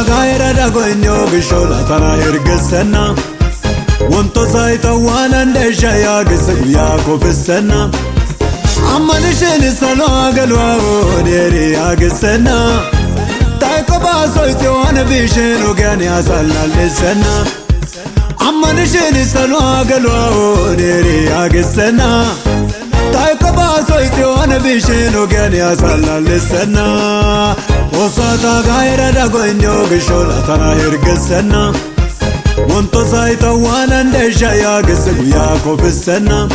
gaira da goinyo bishola tana hirgesena Wonto zaita wana ndesha ya gisigu ya kofisena Amanisheni salo agalwa oderi ya gisena Taiko baso isi wana bishenu gani asala lisena Amanisheni salo agalwa oderi ya gisena Taiko baso isi wana bishenu gani asala lisena Osata gaira da goinyo bishola tana hirgesena Wonto zaita wana ndesha ya gisigu ya kofisena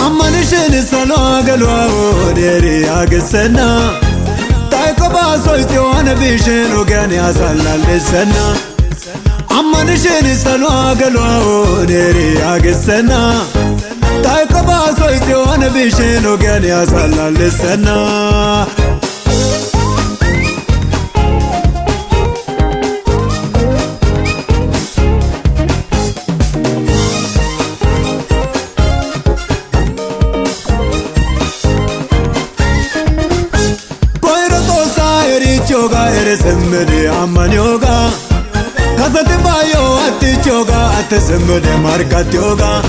Amanisheni salo agalwa oderi ya gisena Taiko baso isi wana bishenu gani asala lisena Amanisheni salo agalwa oderi ya gisena Taiko baso isi wana bishenu gani asala lisena Choga eresemmede amman yoga Kasate bayo atti choga atte semmede markat yoga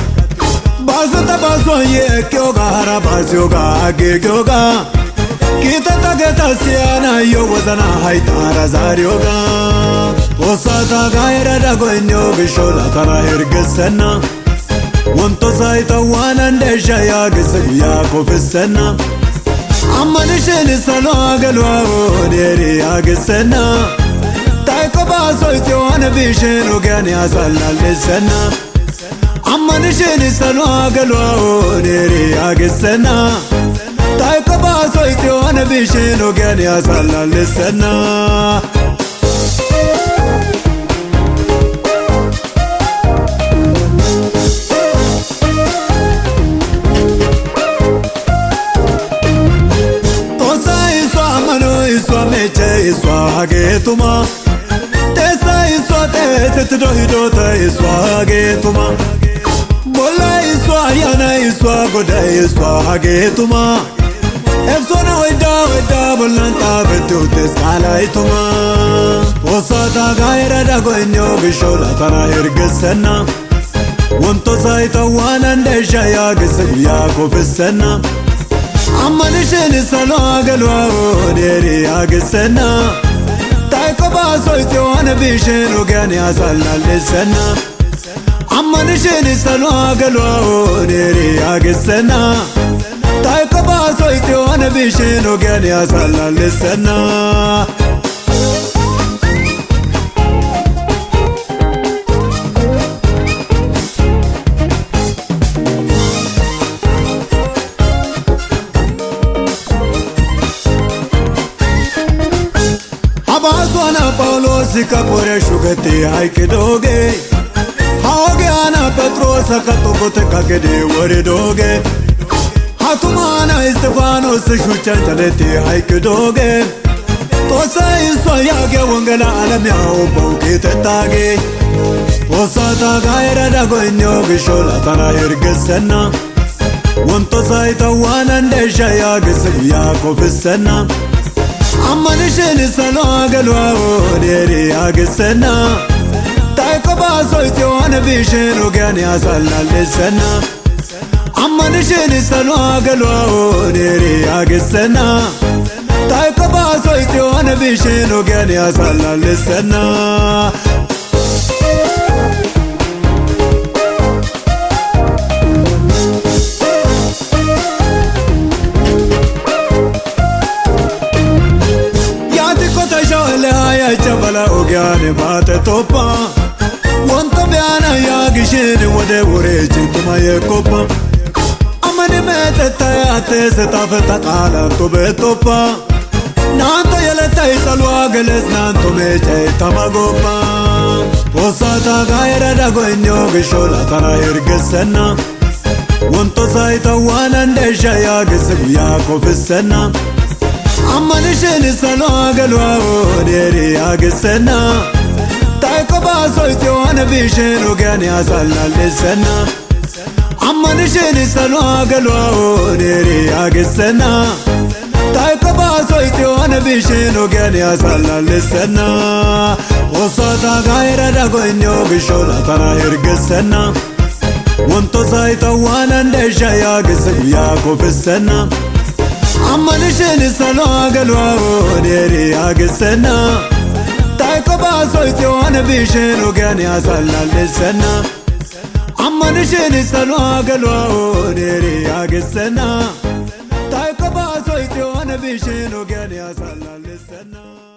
Basata baso ye kyoga hara bas yoga age yoga Kita tageta siana yo wazana haitara zar yoga Osata gaira da goinyo bishola tara hirgesena Wonto zaita wana ndesha ya gisigu ya kofisena Amanisheni salo agalwa oderi ya gisena Taiko baso isi wana bishenu gani asala lisena Amanisheni salo agalwa oderi ya gisena Taiko baso isi wana bishenu gani asala lisena Iswa hagetuma Tesa iswa tese tidohido ta iswa hagetuma Bola iswa yana iswa goda iswa hagetuma Efsona weda bolanta betu teskala ituma Osata gaira da goinyo bishola tana hirgesena Wonto zaita wana ndesha ya gisigu ya kofisena Amanisheni salo agalwa oderi ya gisena Taiko baso isi wana bishenu gani asala lisena Amanisheni salo agalwa oderi ya gisena Taiko baso isi wana bishenu gani asala lisena Abaswana Paulo sikapore shugati haikidoge Haoge ana Petro sakatokote kakede waridoge Hatumana Estefano sishuchantaleti haikidoge Tosa iswa yage wangala alami hao tage Osata gaira da goinyo bishola tana hirgesena Wonto zaita wana ndesha ya gisigu ya kofisena Amanisheni salo agalwa oderi ya gisena Taiko baso isi wana bishenu gani asala lisena Amanisheni salo agalwa oderi ya gisena Taiko baso isi wana bishenu gani asala lisena Chabala ogane bate topa Wonto biana ya gishene wade wore chintuma ye kopa Amani mete tayate se tafeta kala tobe topa Nanto yele tay salwa geles nanto meche tamagopa Osata gaira da goinyo gishola tana hirgesena Wonto zaita wana ndesha ya gisigu ya kofisena Amanisheni salo agalwa oderi ya gisena Taiko baso isi wana bishenu gani asala lisena Amanisheni salo agalwa oderi ya gisena Taiko baso soitione vicino che ne salla l'essena Osata gaira da gogno bishola tana irgessena Wanto saita wana ndesha ya gisu ya kofessena Ammanishini salo agalwa oderi ya gissena Taiko ba soitione vicino che ne salla l'essena Ammanishini salo agalwa oderi ya gissena Taiko ba soitione vicino che ne salla l'essena